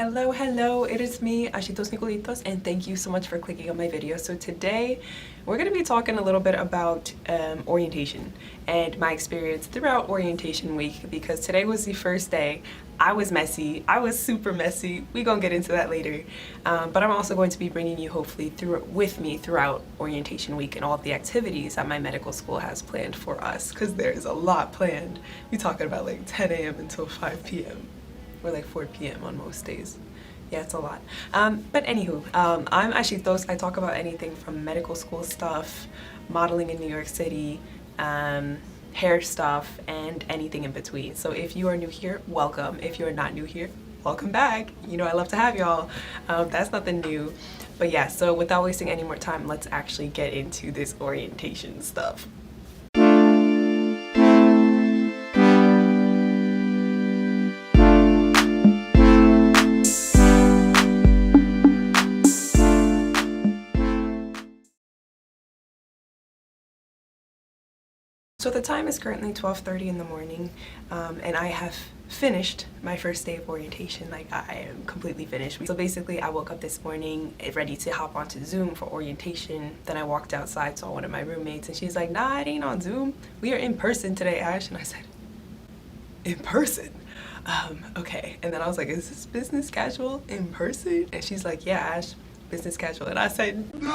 Hello, it is me, 𝐈𝐓'𝐒, and thank you so much for clicking on my video. So today we're going to be talking a little bit about orientation and my experience throughout orientation week, because today was the first day. I was messy. I was super messy. We're going to get into that later. But I'm also going to be bringing you hopefully with me throughout orientation week and all of the activities that my medical school has planned for us, because there's a lot planned. We're talking about like 10 a.m. until 5 p.m. or like 4 p.m. on most days. Yeah, it's a lot. But anywho, I'm 𝐈𝐓'𝐻'𝐒. I talk about anything from medical school stuff, modeling in New York City, hair stuff, and anything in between. So if you are new here, welcome. If you're not new here, welcome back. You know I love to have y'all. That's nothing new. But yeah, so without wasting any more time, let's actually get into this orientation stuff. So the time is currently 12:30 in the morning, and I have finished my first day of orientation. Like, I am completely finished. So basically I woke up this morning ready to hop onto Zoom for orientation. Then I walked outside, saw one of my roommates, and she's like, nah, it ain't on Zoom. We are in person today, Ash. And I said, in person? Okay. And then I was like, is this business casual in person? And she's like, yeah, Ash, business casual. And I said, no!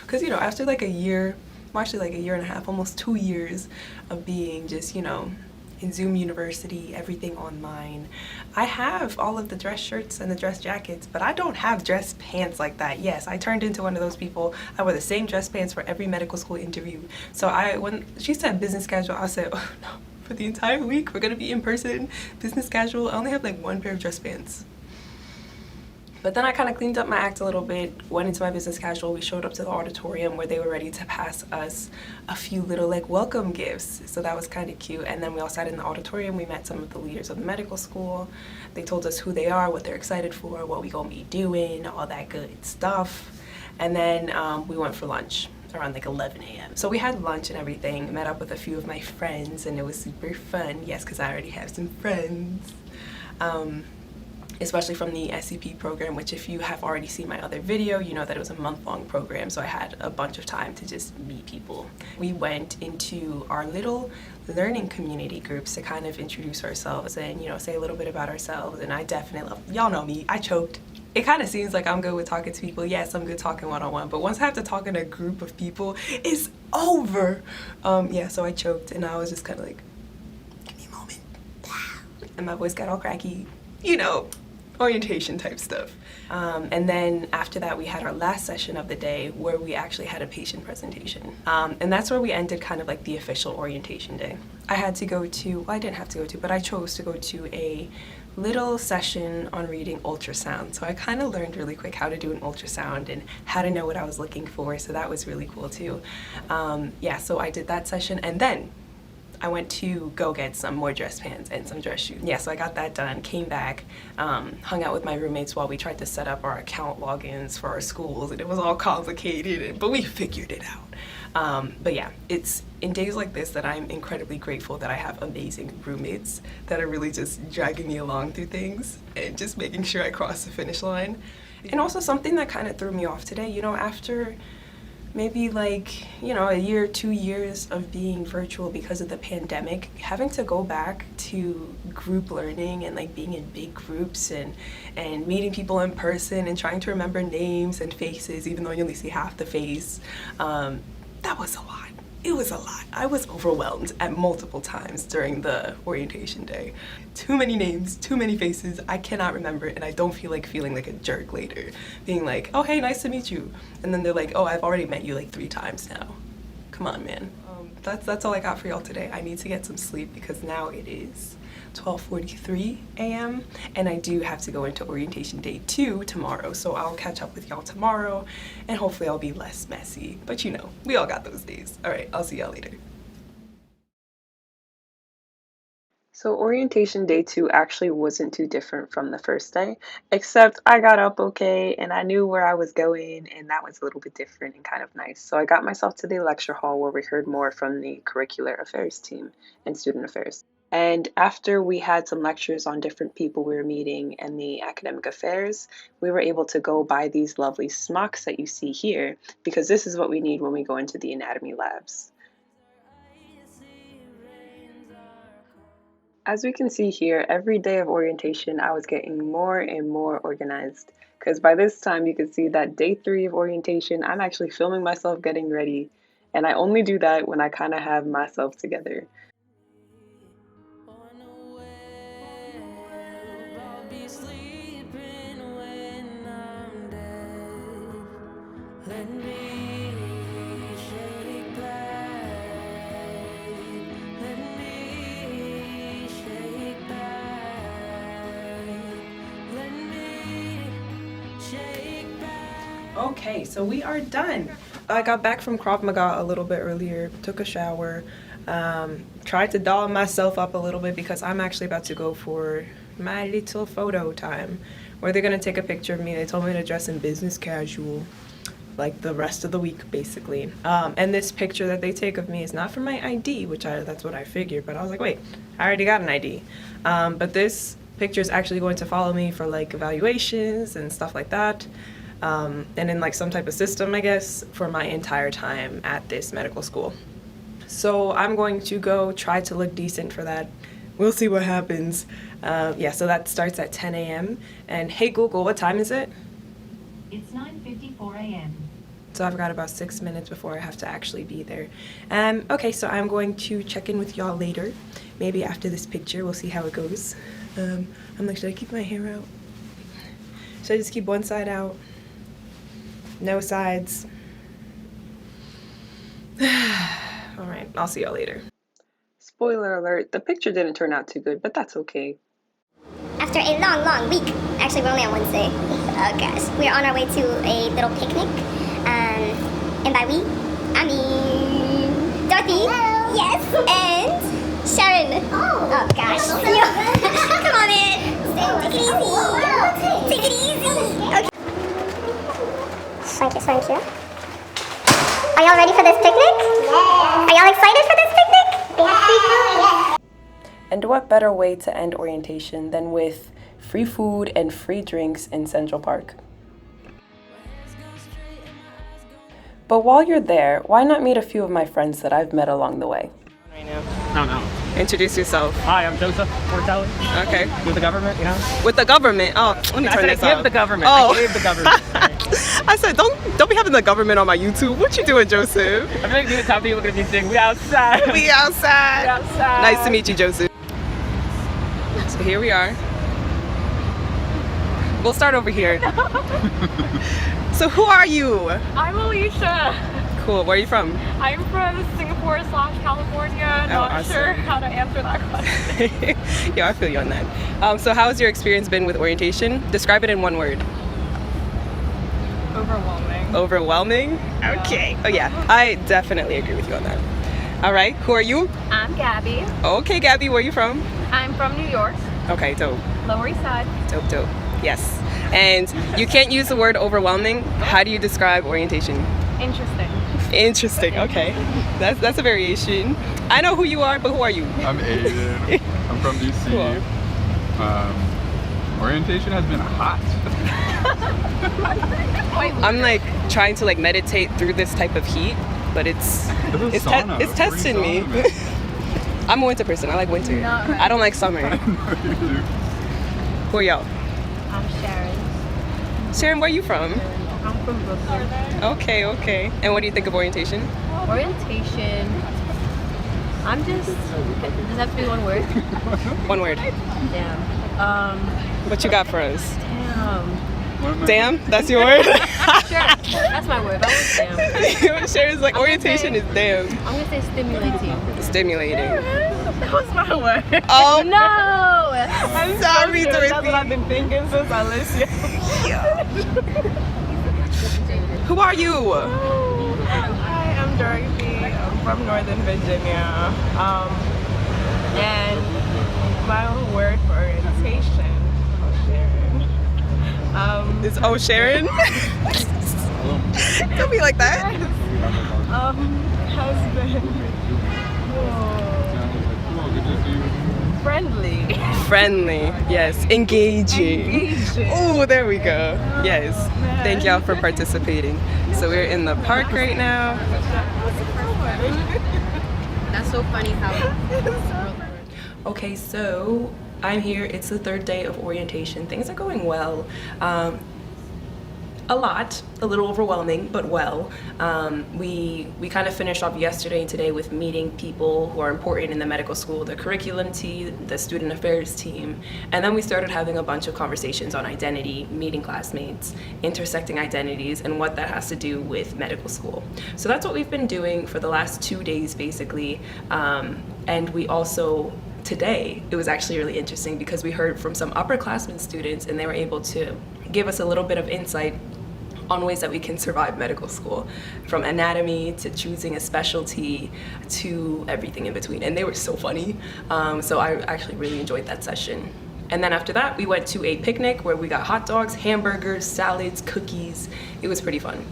Because, you know, after like a year, well, actually like a year and a half, almost 2 years of being just, you know, in Zoom University, everything online, I have all of the dress shirts and the dress jackets, but I don't have dress pants like that. Yes, I turned into one of those people. I wear the same dress pants for every medical school interview. So when she said business casual, I said, oh no, for the entire week, we're gonna be in person, business casual. I only have like one pair of dress pants. But then I kind of cleaned up my act a little bit, went into my business casual. We showed up to the auditorium where they were ready to pass us a few little like welcome gifts. So that was kind of cute. And then we all sat in the auditorium. We met some of the leaders of the medical school. They told us who they are, what they're excited for, what we gonna be doing, all that good stuff. And then we went for lunch around like 11 a.m. So we had lunch and everything, met up with a few of my friends, and it was super fun. Yes, because I already have some friends. Especially from the SCP program, which if you have already seen my other video, you know that it was a month-long program, so I had a bunch of time to just meet people. We went into our little learning community groups to kind of introduce ourselves and, you know, say a little bit about ourselves. And I definitely love, y'all know me, I choked. It kind of seems like I'm good with talking to people. Yes, I'm good talking one-on-one, but once I have to talk in a group of people, it's over. Yeah, so I choked and I was just kind of like, give me a moment. And my voice got all cracky, you know, orientation type stuff. And then after that we had our last session of the day where we actually had a patient presentation. And that's where we ended kind of like the official orientation day. I had to go to, well, I didn't have to go to, but I chose to go to a little session on reading ultrasound. So I kind of learned really quick how to do an ultrasound and how to know what I was looking for. So that was really cool too. Yeah, so I did that session, and then I went to go get some more dress pants and some dress shoes. Yeah, so I got that done, came back, hung out with my roommates while we tried to set up our account logins for our schools, and it was all complicated, but we figured it out. But yeah, it's in days like this that I'm incredibly grateful that I have amazing roommates that are really just dragging me along through things and just making sure I cross the finish line. And also something that kind of threw me off today, you know, after maybe like, you know, a year, 2 years of being virtual because of the pandemic, having to go back to group learning and like being in big groups and meeting people in person and trying to remember names and faces even though you only see half the face, that was a lot. It was a lot. I was overwhelmed at multiple times during the orientation day. Too many names, too many faces, I cannot remember, and I don't feel like feeling like a jerk later. Being like, oh hey, nice to meet you. And then they're like, oh, I've already met you like 3 times now. Come on, man. That's all I got for y'all today. I need to get some sleep because now it is 12:43 a.m. and I do have to go into orientation day 2 tomorrow, so I'll catch up with y'all tomorrow and hopefully I'll be less messy. But you know, we all got those days. All right, I'll see y'all later. So orientation day 2 actually wasn't too different from the first day, except I got up okay and I knew where I was going, and that was a little bit different and kind of nice. So I got myself to the lecture hall where we heard more from the curricular affairs team and student affairs. And after we had some lectures on different people we were meeting in the academic affairs, we were able to go buy these lovely smocks that you see here, because this is what we need when we go into the anatomy labs. As we can see here, every day of orientation I was getting more and more organized, because by this time you can see that day 3 of orientation I'm actually filming myself getting ready, and I only do that when I kind of have myself together. Okay, so we are done. I got back from Krav Maga a little bit earlier, took a shower, tried to doll myself up a little bit because I'm actually about to go for my little photo time where they're gonna take a picture of me. They told me to dress in business casual like the rest of the week basically. And this picture that they take of me is not for my ID, which that's what I figured, but I was like, wait, I already got an ID. But this picture is actually going to follow me for like evaluations and stuff like that. And in like some type of system, I guess, for my entire time at this medical school. So I'm going to go try to look decent for that. We'll see what happens. Yeah, so that starts at 10 a.m. And hey Google, what time is it? It's 9:54 a.m. So I've got about 6 minutes before I have to actually be there. Okay, so I'm going to check in with y'all later. Maybe after this picture, we'll see how it goes. I'm like, should I keep my hair out? Should I just keep one side out? No sides. All right, I'll see y'all later. Spoiler alert, the picture didn't turn out too good, but that's okay. After a long week, actually we're only on Wednesday, oh gosh, we're on our way to a little picnic, and by we, I mean Dorothy, hello. Yes, and Sharon. Oh gosh, come on in, take it easy, okay. Thank you. Are y'all ready for this picnic? Yeah. Are y'all excited for this picnic? Yeah. And what better way to end orientation than with free food and free drinks in Central Park? But while you're there, why not meet a few of my friends that I've met along the way? Right now. No. Introduce yourself. Hi, I'm Joseph Fortelli. Okay. With the government, you know? With the government? Oh, let me turn this off. I said I give the government. Oh. I gave the government. I said, don't be having the government on my YouTube. What you doing, Joseph? I'm gonna do the top people gonna be saying, we outside. We outside. We outside. Nice to meet you, Joseph. So here we are. We'll start over here. So who are you? I'm Alicia. Cool. Where are you from? I'm from Singapore/California. Not awesome. sure how to answer that question. Yeah, I feel you on that. So how has your experience been with orientation? Describe it in one word. Overwhelming. Overwhelming? Yeah. Okay. Oh yeah, I definitely agree with you on that. All right, who are you? I'm Gabby. Okay, Gabby, where are you from? I'm from New York. Okay, dope. Lower East Side. Dope. Yes. And you can't use the word overwhelming. How do you describe orientation? Interesting. Okay. That's a variation. I know who you are, but who are you? I'm Aiden. I'm from DC. Cool. Orientation has been hot. I'm like trying to like meditate through this type of heat, but it's testing me. I'm a winter person. I like winter. Not right. I don't like summer. I know you do. Who are y'all? I'm Sharon. Sharon, where are you from? I'm from Brooklyn. Okay. And what do you think of orientation? Orientation. I'm just. Does that have to be one word? One word. Damn. What you got for us? Damn. Damn? That's your word? Sure. That's my word. That was damn. Sharon's like, orientation is damn. I'm gonna say stimulating. Stimulating. That was my word. Oh No! I'm sorry, Dorothy. That's what I've been thinking since I listened. Who are you? Hi, I'm Dorothy. I'm from Northern Virginia. And my word for orientation, Is Sharon? Don't be like that. has been Friendly. Friendly, yes. Engaging. Oh, there we go. Yes. Thank y'all for participating. So we're in the park right now. That's so funny how. Okay, so I'm here. It's the third day of orientation. Things are going well. A little overwhelming, but well. We kind of finished off yesterday and today with meeting people who are important in the medical school, the curriculum team, the student affairs team, and then we started having a bunch of conversations on identity, meeting classmates, intersecting identities, and what that has to do with medical school. So that's what we've been doing for the last 2 days, basically. And we also, today, it was actually really interesting because we heard from some upperclassmen students and they were able to give us a little bit of insight on ways that we can survive medical school, from anatomy to choosing a specialty to everything in between. And they were so funny. So I actually really enjoyed that session. And then after that, we went to a picnic where we got hot dogs, hamburgers, salads, cookies. It was pretty fun.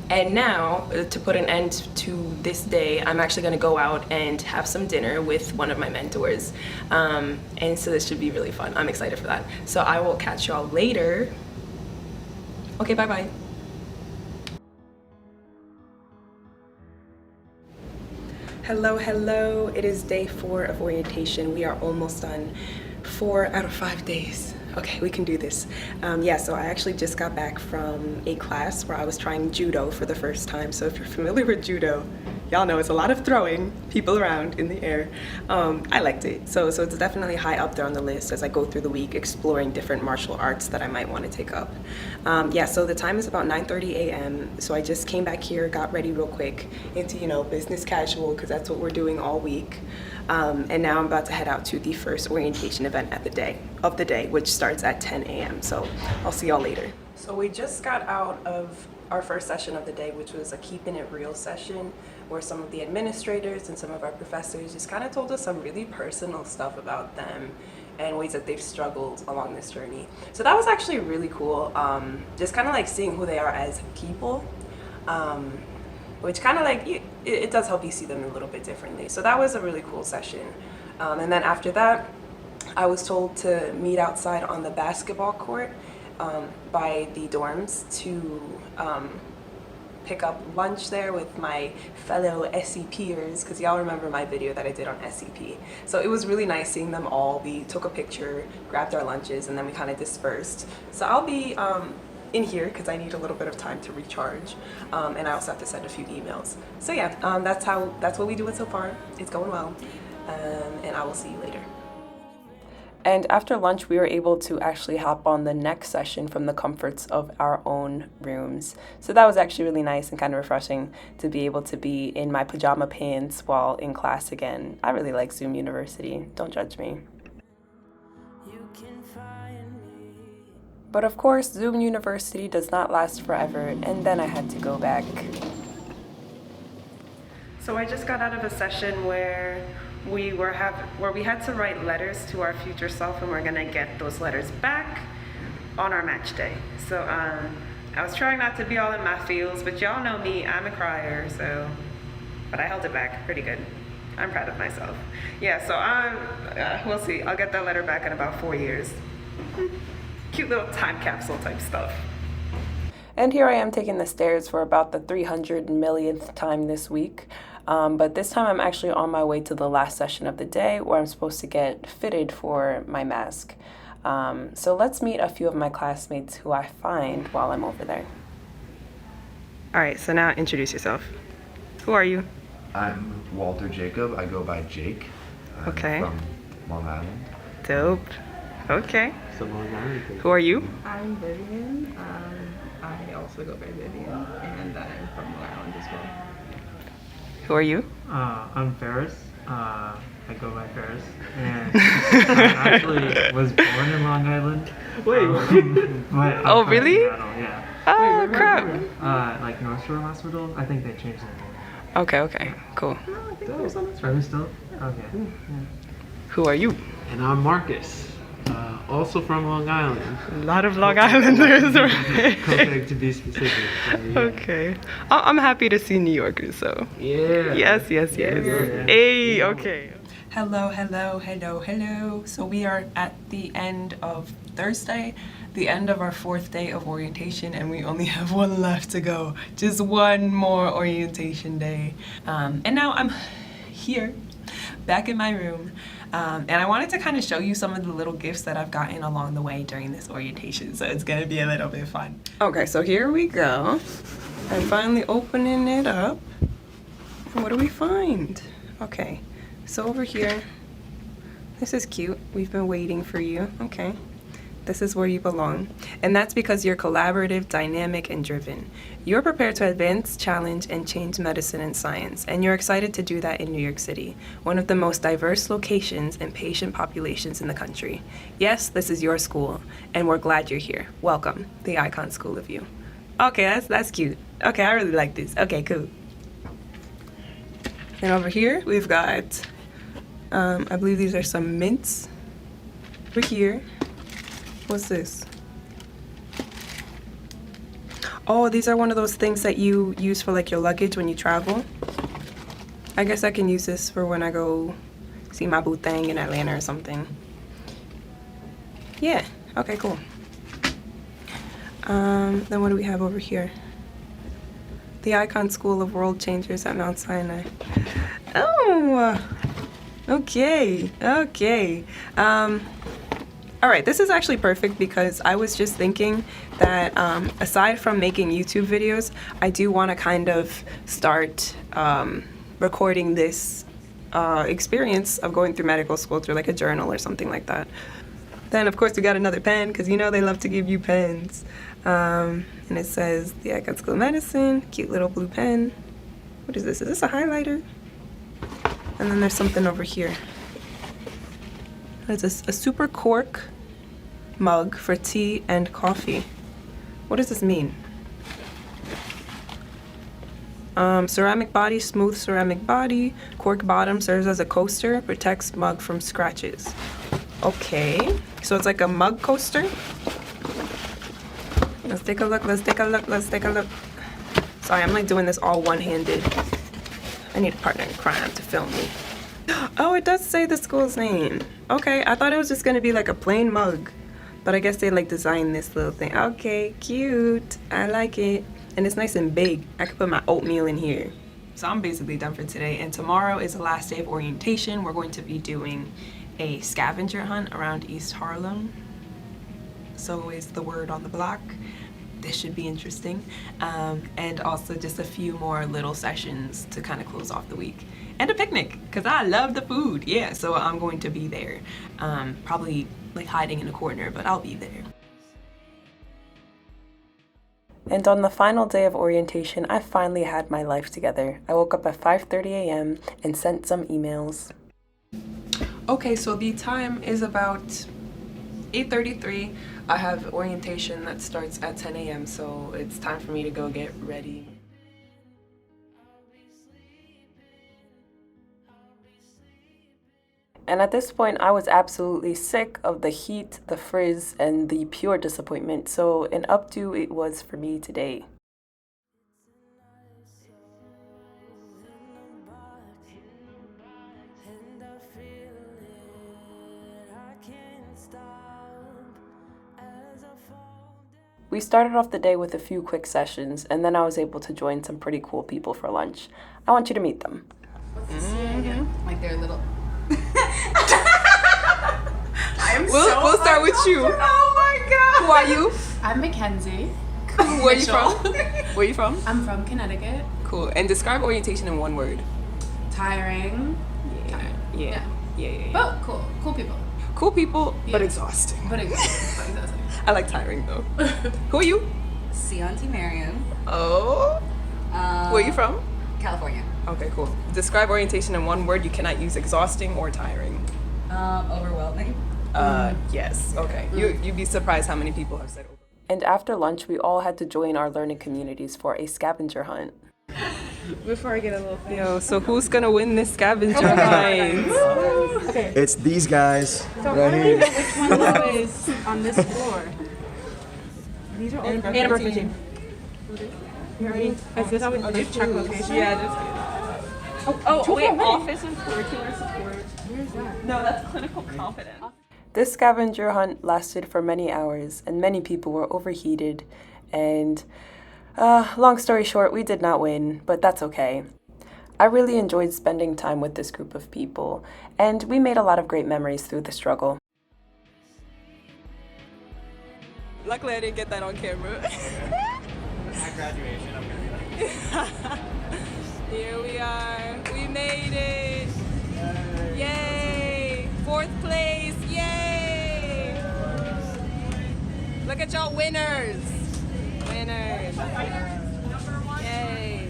And now, to put an end to this day, I'm actually gonna go out and have some dinner with one of my mentors. And so this should be really fun. I'm excited for that. So I will catch y'all later. Okay, bye-bye. Hello, hello. It is day 4 of orientation. We are almost done. 4 out of 5 days. Okay, we can do this. Yeah, so I actually just got back from a class where I was trying judo for the first time. So if you're familiar with judo, y'all know it's a lot of throwing people around in the air. I liked it. So it's definitely high up there on the list as I go through the week exploring different martial arts that I might want to take up. Yeah, so the time is about 9:30 a.m. So I just came back here, got ready real quick into, you know, business casual, because that's what we're doing all week. And now I'm about to head out to the first orientation event of the day, which starts at 10 a.m. So I'll see y'all later. So we just got out of our first session of the day, which was a Keeping It Real session, where some of the administrators and some of our professors just kind of told us some really personal stuff about them and ways that they've struggled along this journey. So that was actually really cool. Just kind of like seeing who they are as people. Which kind of like, it does help you see them a little bit differently. So that was a really cool session. And then after that, I was told to meet outside on the basketball court by the dorms to pick up lunch there with my fellow SCPers, because y'all remember my video that I did on SCP. So it was really nice seeing them all. We took a picture, grabbed our lunches, and then we kind of dispersed. So I'll be in here because I need a little bit of time to recharge, and I also have to send a few emails. So yeah, that's what we doing so far. It's going well, and I will see you later. And after lunch, we were able to actually hop on the next session from the comforts of our own rooms. So that was actually really nice and kind of refreshing to be able to be in my pajama pants while in class again. I really like Zoom University. Don't judge me. But of course, Zoom University does not last forever, and then I had to go back. So I just got out of a session where we had to write letters to our future self, and we're gonna get those letters back on our match day. So I was trying not to be all in my feels, but y'all know me, I'm a crier, but I held it back pretty good. I'm proud of myself. Yeah, so we'll see. I'll get that letter back in about 4 years. Cute little time capsule type stuff. And here I am taking the stairs for about the 300 millionth time this week. But this time I'm actually on my way to the last session of the day where I'm supposed to get fitted for my mask. So let's meet a few of my classmates who I find while I'm over there. All right, so now introduce yourself. Who are you? I'm Walter Jacob. I go by Jake. I'm Okay. from Long Island. Dope. Okay. So Long Island. Who are you? I'm Vivian. I also go by Vivian, and I'm from Long Island as well. Who are you? I'm Ferris. I go by Ferris, and I actually was born in Long Island. Wait. But Oh, I'm from really? Seattle, yeah. Oh, crap. Like North Shore Hospital. I think they changed their name. Okay, cool. Are we still? Okay. Yeah. Who are you? And I'm Marcus, also from Long Island. A lot of Long Islanders, right? 𝐀𝐏𝐏𝐿 to be specific. So, yeah. Okay. I'm happy to see New Yorkers, so. Yeah. Yes. Yeah. Hey, okay. Hello, hello, hello, hello. So we are at the end of Thursday, the end of our 4th day of orientation, and we only have one left to go. Just one more orientation day. And now I'm here, back in my room. And I wanted to kind of show you some of the little gifts that I've gotten along the way during this orientation, so it's gonna be a little bit fun. Okay, so here we go. I'm finally opening it up. What do we find? Okay, so over here, this is cute. We've been waiting for you. Okay, this is where you belong. And that's because you're collaborative, dynamic, and driven. You're prepared to advance, challenge, and change medicine and science, and you're excited to do that in New York City, one of the most diverse locations and patient populations in the country. Yes, this is your school, and we're glad you're here. Welcome, the Icon School of You. Okay, that's cute. Okay, I really like this. Okay, cool. And over here, we've got, I believe these are some mints. Over here, what's this? Oh, these are one of those things that you use for like your luggage when you travel. I guess I can use this for when I go see my boo thing in Atlanta or something. Yeah, okay, cool. Then what do we have over here? The Icon School of World Changers at Mount Sinai. Oh, okay, okay. All right, this is actually perfect because I was just thinking that aside from making YouTube videos, I do want to kind of start recording this experience of going through medical school through like a journal or something like that. Then of course we got another pen because you know they love to give you pens. And it says the Icon School of Medicine, cute little blue pen. What is this? Is this a highlighter? And then there's something over here. It's a super cork mug for tea and coffee. What does this mean? Ceramic body, smooth ceramic body. Cork bottom serves as a coaster, protects mug from scratches. Okay, so it's like a mug coaster. Let's take a look, let's take a look, let's take a look. Sorry, I'm like doing this all one-handed. I need a partner in crime to film me. Oh, it does say the school's name. Okay, I thought it was just gonna be like a plain mug, but I guess they like designed this little thing. Okay, cute, I like it. And it's nice and big. I could put my oatmeal in here. So I'm basically done for today, and tomorrow is the last day of orientation. We're going to be doing a scavenger hunt around East Harlem. So is the word on the block. This should be interesting. And also just a few more little sessions to kind of close off the week. And a picnic, because I love the food. Yeah, so I'm going to be there. Probably like hiding in a corner, but I'll be there. And on the final day of orientation, I finally had my life together. I woke up at 5:30 a.m. and sent some emails. Okay, so the time is about 8:33. I have orientation that starts at 10 a.m., so it's time for me to go get ready. And at this point, I was absolutely sick of the heat, the frizz, and the pure disappointment, so an updo it was for me today. We started off the day with a few quick sessions, and then I was able to join some pretty cool people for lunch. I want you to meet them. Like they're little. We'll start with you. Oh my god. Who are you? I'm Mackenzie. Where are you from? Where are you from? I'm from Connecticut. Cool. And describe orientation in one word. Tiring. Yeah. But cool. Cool people. Cool people, but Yeah. exhausting. But exhausting. I like tiring though. Who are you? Auntie Marion. Oh. Where are you from? California. Okay, cool. Describe orientation in one word. You cannot use exhausting or tiring. Overwhelming. Yes. Okay. You'd be surprised how many people have said over. And after lunch, we all had to join our learning communities for a scavenger hunt. Before I get a little thing. Yo, so who's gonna win this scavenger hunt? Okay. It's these guys So right how do you here. know which one is on this floor? These are all And birthday team. Is this how we just check location? Yeah, just Oh, wait, office and curricular support. Where's that? No, that's clinical confidence. This scavenger hunt lasted for many hours, and many people were overheated, and long story short, we did not win, but that's okay. I really enjoyed spending time with this group of people, and we made a lot of great memories through the struggle. Luckily, I didn't get that on camera. At graduation, I'm gonna be like. Here we are. We made it. Yay! 4th place. Yay! Look at y'all winners. Winners. Yay.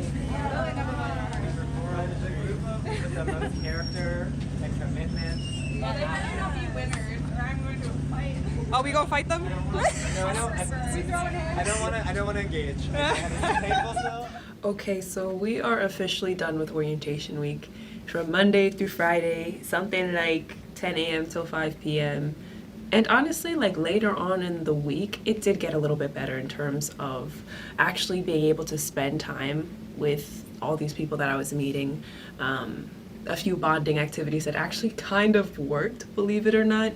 It's a group of the most character and commitment. Well, they better not be winners, or I'm going to fight. Oh, we gonna fight them? No, I don't wanna engage. Okay, so we are officially done with orientation week. From Monday through Friday, something like 10 a.m. till 5 p.m. And honestly, like later on in the week, it did get a little bit better in terms of actually being able to spend time with all these people that I was meeting. A few bonding activities that actually kind of worked, believe it or not.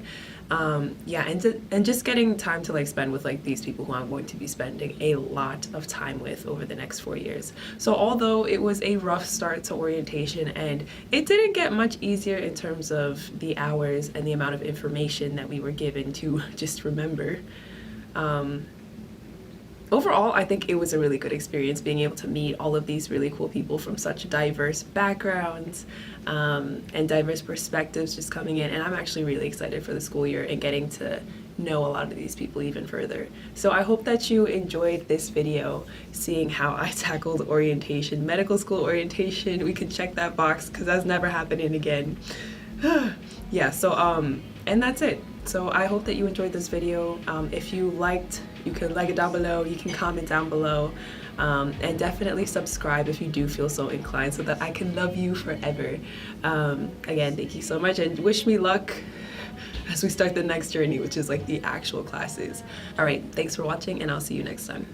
Yeah, and just getting time to like spend with like these people who I'm going to be spending a lot of time with over the next 4 years. So although it was a rough start to orientation and it didn't get much easier in terms of the hours and the amount of information that we were given to just remember, overall, I think it was a really good experience being able to meet all of these really cool people from such diverse backgrounds and diverse perspectives just coming in. And I'm actually really excited for the school year and getting to know a lot of these people even further. So I hope that you enjoyed this video, seeing how I tackled orientation, medical school orientation. We can check that box because that's never happening again. Yeah, so and that's it. So I hope that you enjoyed this video. If you liked, you can like it down below, you can comment down below, and definitely subscribe if you do feel so inclined so that I can love you forever. Again, thank you so much and wish me luck as we start the next journey, which is like the actual classes. All right, thanks for watching and I'll see you next time.